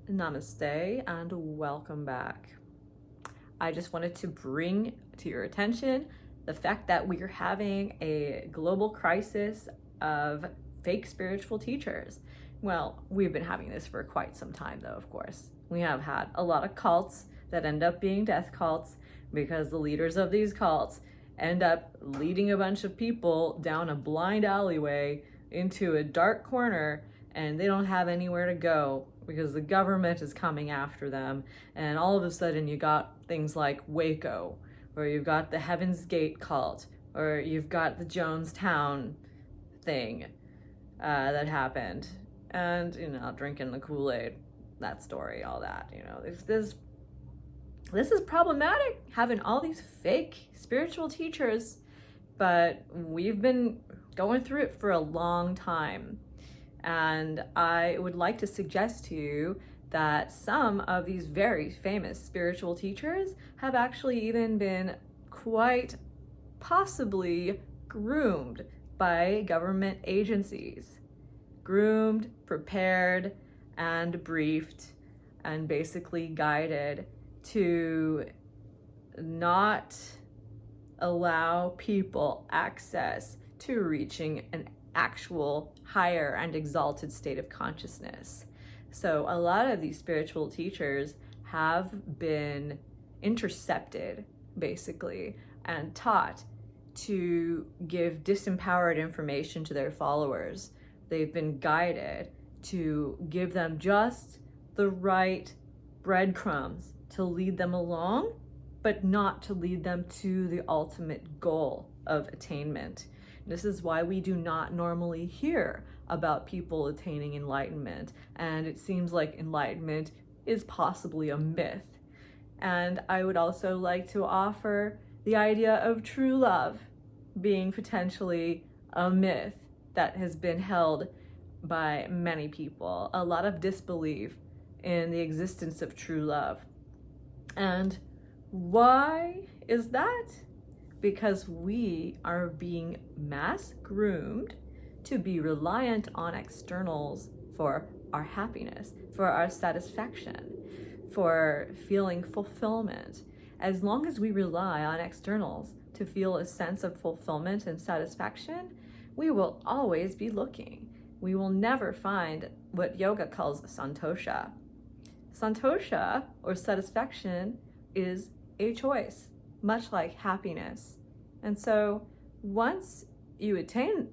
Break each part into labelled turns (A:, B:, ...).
A: Namaste and welcome back. I just wanted to bring to your attention the fact that we are having a global crisis of fake spiritual teachers. Well, we've been having this for quite some time, though, of course. We have had a lot of cults that end up being death cults because the leaders of these cults end up leading a bunch of people down a blind alleyway into a dark corner, and they don't have anywhere to go because the government is coming after them. And all of a sudden you got things like Waco, or you've got the Heaven's Gate cult, or you've got the Jonestown thing that happened. And, drinking the Kool-Aid, that story, all that, this is problematic, having all these fake spiritual teachers, but we've been going through it for a long time. And I would like to suggest to you that some of these very famous spiritual teachers have actually even been quite possibly groomed by government agencies. Groomed, prepared, and briefed, and basically guided to not allow people access to reaching an actual higher and exalted state of consciousness. So a lot of these spiritual teachers have been intercepted, basically, and taught to give disempowered information to their followers. They've been guided to give them just the right breadcrumbs to lead them along, but not to lead them to the ultimate goal of attainment. This is why we do not normally hear about people attaining enlightenment, and it seems like enlightenment is possibly a myth. And I would also like to offer the idea of true love being potentially a myth that has been held by many people. A lot of disbelief in the existence of true love. And why is that? Because we are being mass groomed to be reliant on externals for our happiness, for our satisfaction, for feeling fulfillment. As long as we rely on externals to feel a sense of fulfillment and satisfaction, we will always be looking. We will never find what yoga calls santosha. Santosha, or satisfaction, is a choice, much like happiness. And so once you attain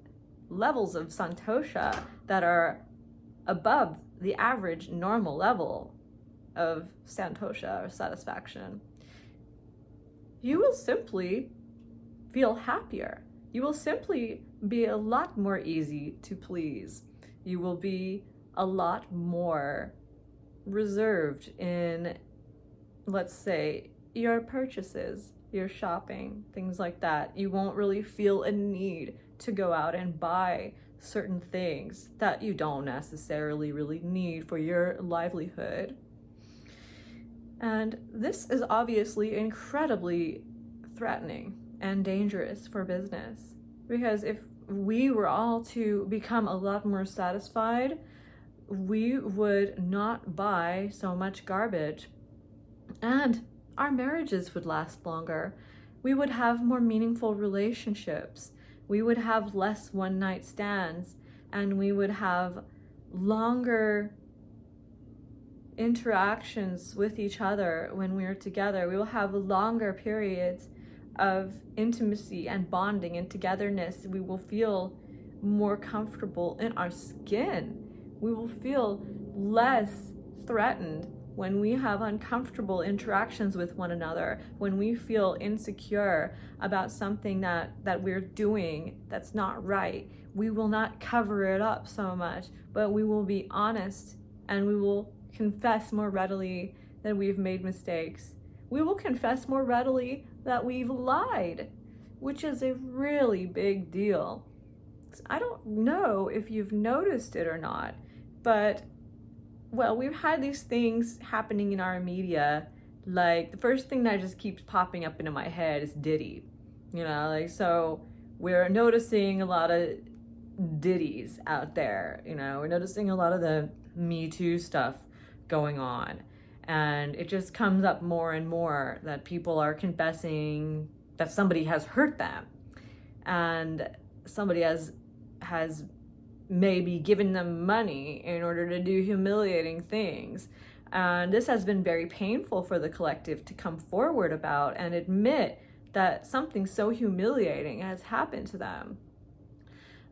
A: levels of santosha that are above the average normal level of santosha or satisfaction, you will simply feel happier. You will simply be a lot more easy to please. You will be a lot more reserved in, let's say, your purchases, your shopping, things like that. You won't really feel a need to go out and buy certain things that you don't necessarily really need for your livelihood. And this is obviously incredibly threatening and dangerous for business, because if we were all to become a lot more satisfied, we would not buy so much garbage, and our marriages would last longer. We would have more meaningful relationships. We would have less one-night stands, and we would have longer interactions with each other when we're together. We will have longer periods of intimacy and bonding and togetherness. We will feel more comfortable in our skin. We will feel less threatened when we have uncomfortable interactions with one another, when we feel insecure about something that we're doing that's not right. We will not cover it up so much, but we will be honest, and we will confess more readily that we've made mistakes. We will confess more readily that we've lied, which is a really big deal. I don't know if you've noticed it or not, but well, we've had these things happening in our media. Like, the first thing that just keeps popping up into my head is Diddy. So we're noticing a lot of Diddies out there. We're noticing a lot of the Me Too stuff going on. And it just comes up more and more that people are confessing that somebody has hurt them, and somebody has maybe given them money in order to do humiliating things. And this has been very painful for the collective to come forward about and admit that something so humiliating has happened to them.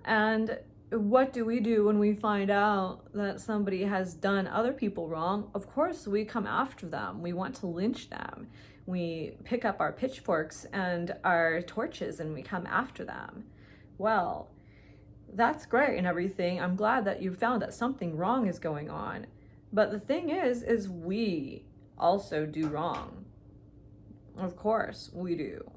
A: And what do we do when we find out that somebody has done other people wrong? Of course, we come after them. We want to lynch them. We pick up our pitchforks and our torches and we come after them. Well, that's great and everything. I'm glad that you found that something wrong is going on. But the thing is we also do wrong. Of course, we do.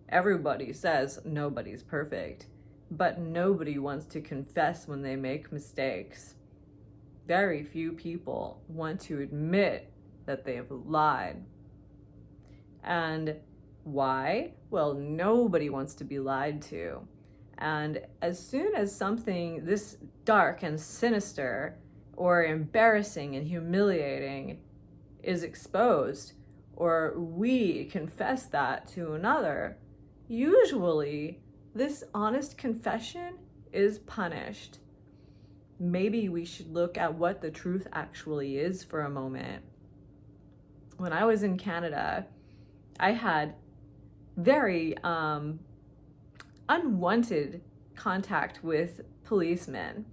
A: Everybody says nobody's perfect, but nobody wants to confess when they make mistakes. Very few people want to admit that they have lied. And why? Well, nobody wants to be lied to. And as soon as something this dark and sinister or embarrassing and humiliating is exposed, or we confess that to another, usually this honest confession is punished. Maybe we should look at what the truth actually is for a moment. When I was in Canada, I had very unwanted contact with policemen.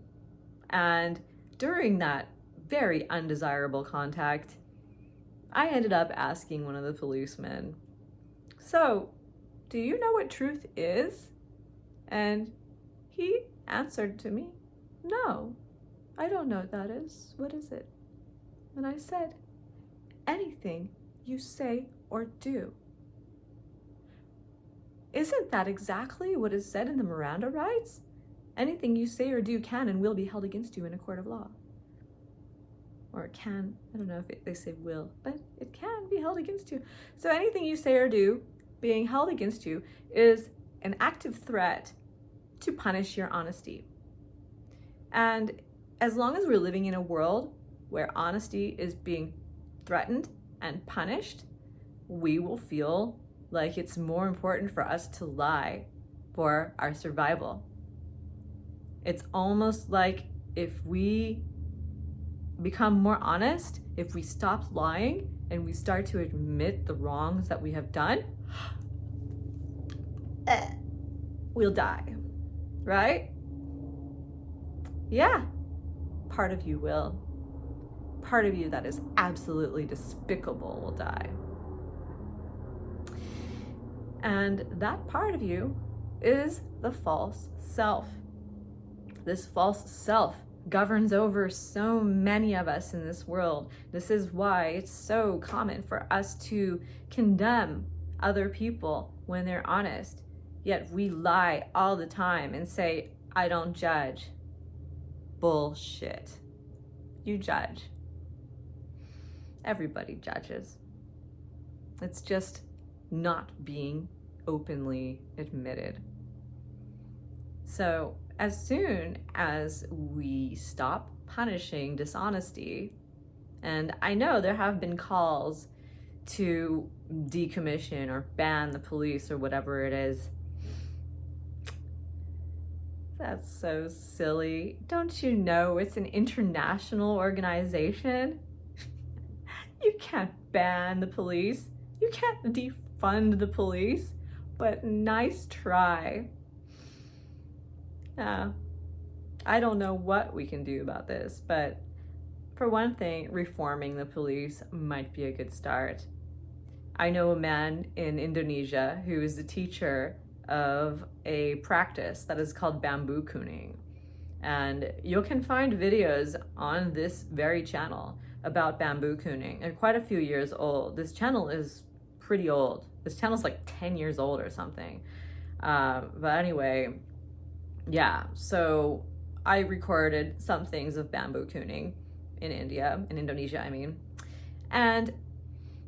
A: And during that very undesirable contact, I ended up asking one of the policemen, "So, do you know what truth is?" And he answered to me, "No, I don't know what that is. What is it?" And I said, "Anything you say or do." Isn't that exactly what is said in the Miranda rights? Anything you say or do can and will be held against you in a court of law. Or it can, I don't know if they say will, but it can be held against you. So anything you say or do being held against you is an active threat to punish your honesty. And as long as we're living in a world where honesty is being threatened and punished, we will feel like it's more important for us to lie for our survival. It's almost like if we become more honest, if we stop lying and we start to admit the wrongs that we have done, we'll die, right? Yeah, part of you will. Part of you that is absolutely despicable will die. And that part of you is the false self. This false self governs over so many of us in this world. This is why it's so common for us to condemn other people when they're honest, yet we lie all the time and say, "I don't judge." Bullshit. You judge. Everybody judges. It's just not being openly admitted. So as soon as we stop punishing dishonesty, and I know there have been calls to decommission or ban the police or whatever it is. That's so silly. Don't you know it's an international organization? You can't ban the police. You can't defund the police, but nice try. I don't know what we can do about this, but for one thing, reforming the police might be a good start. I know a man in Indonesia who is the teacher of a practice that is called bamboo cooning. And you can find videos on this very channel about bamboo cooning. They're quite a few years old. This channel is pretty old. This channel's like 10 years old or something. But anyway, yeah, so I recorded some things of bamboo cooning in Indonesia, I mean. And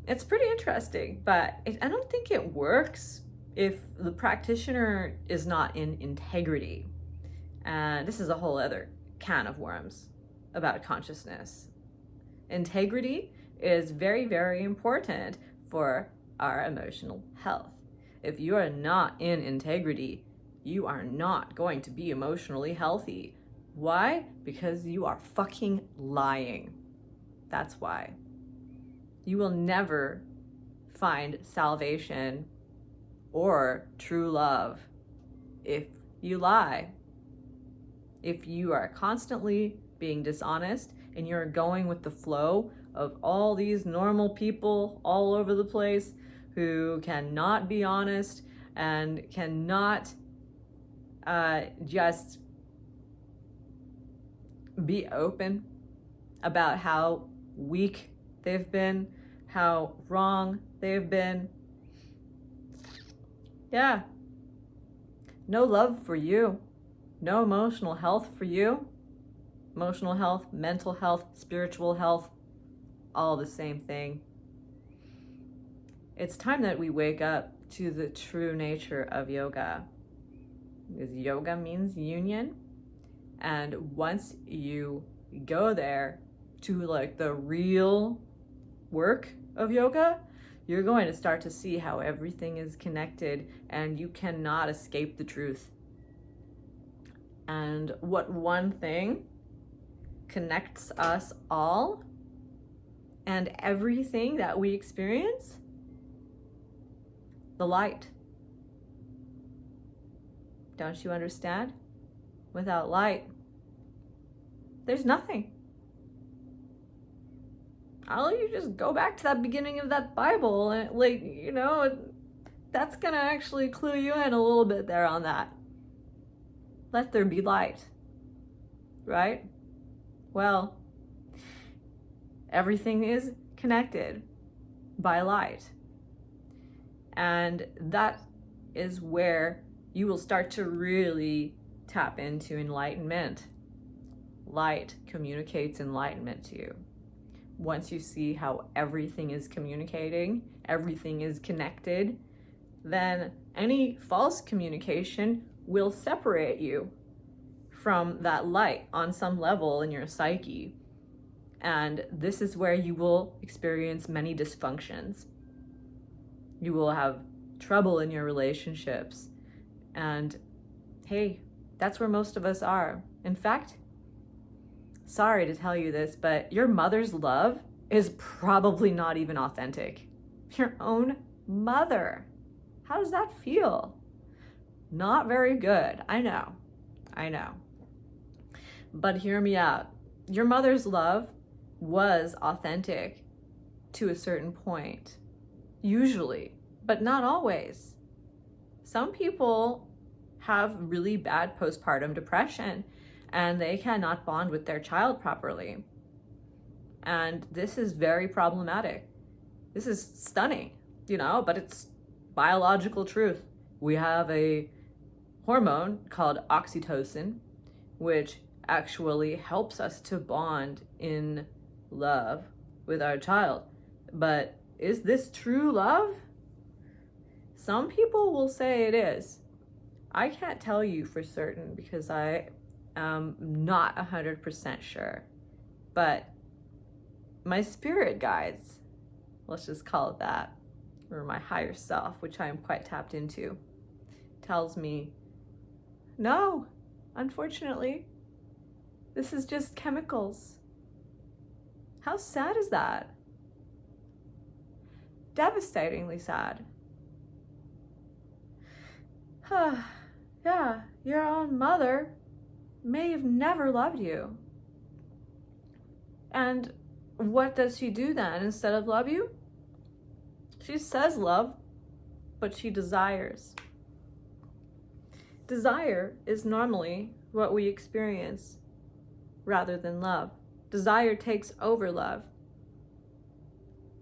A: it's pretty interesting, but I don't think it works if the practitioner is not in integrity. And this is a whole other can of worms about consciousness. Integrity is very, very important for our emotional health. If you are not in integrity, you are not going to be emotionally healthy. Why? Because you are fucking lying. That's why. You will never find salvation or true love if you lie. If you are constantly being dishonest and you're going with the flow of all these normal people all over the place who cannot be honest and cannot just be open about how weak they've been, how wrong they've been. Yeah. No love for you. No emotional health for you. Emotional health, mental health, spiritual health, all the same thing. It's time that we wake up to the true nature of yoga. Because yoga means union. And once you go there to like the real work of yoga, you're going to start to see how everything is connected and you cannot escape the truth. And what one thing connects us all and everything that we experience? The light. Don't you understand? Without light, there's nothing. I'll let you just go back to that beginning of that Bible and that's gonna actually clue you in a little bit there on that. Let there be light, right? Well, everything is connected by light. And that is where you will start to really tap into enlightenment. Light communicates enlightenment to you. Once you see how everything is communicating, everything is connected, then any false communication will separate you from that light on some level in your psyche. And this is where you will experience many dysfunctions. You will have trouble in your relationships. And hey, that's where most of us are. In fact, sorry to tell you this, but your mother's love is probably not even authentic. Your own mother. How does that feel? Not very good. I know. But hear me out. Your mother's love was authentic to a certain point. Usually, but not always. Some people have really bad postpartum depression and they cannot bond with their child properly. And this is very problematic. This is stunning, but it's biological truth. We have a hormone called oxytocin, which actually helps us to bond in love with our child. But is this true love? Some people will say it is. I can't tell you for certain because I am not 100% sure. But my spirit guides, let's just call it that, or my higher self, which I am quite tapped into, tells me, no, unfortunately, this is just chemicals. How sad is that? Devastatingly sad. Yeah, your own mother may have never loved you. And what does she do then instead of love you? She says love, but she desires. Desire is normally what we experience rather than love. Desire takes over love.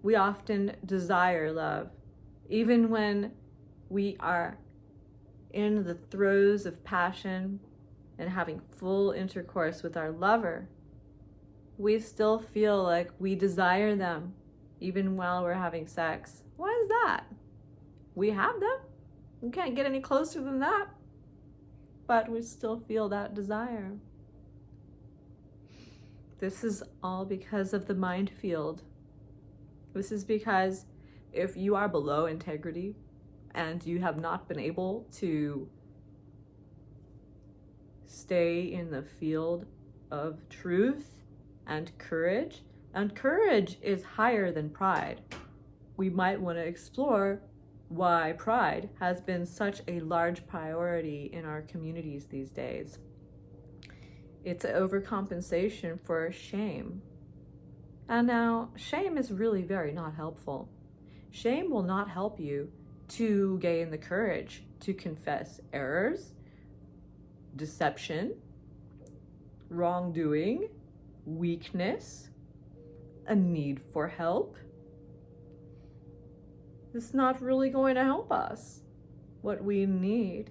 A: We often desire love, even when we are in the throes of passion and having full intercourse with our lover. We still feel like we desire them, even while we're having sex. Why is that? We have them. We can't get any closer than that. But we still feel that desire. This is all because of the mind field. This is because if you are below integrity and you have not been able to stay in the field of truth and courage is higher than pride, we might want to explore why pride has been such a large priority in our communities these days. It's an overcompensation for shame. And now, shame is really very not helpful. Shame will not help you to gain the courage to confess errors, deception, wrongdoing, weakness, a need for help. It's not really going to help us. What we need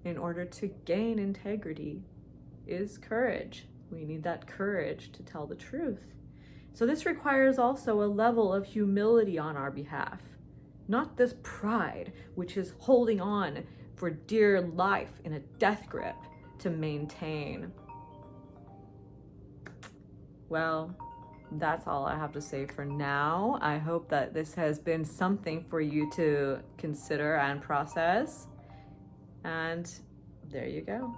A: in order to gain integrity is courage. We need that courage to tell the truth. So this requires also a level of humility on our behalf, not this pride, which is holding on for dear life in a death grip to maintain. Well, that's all I have to say for now. I hope that this has been something for you to consider and process. And there you go.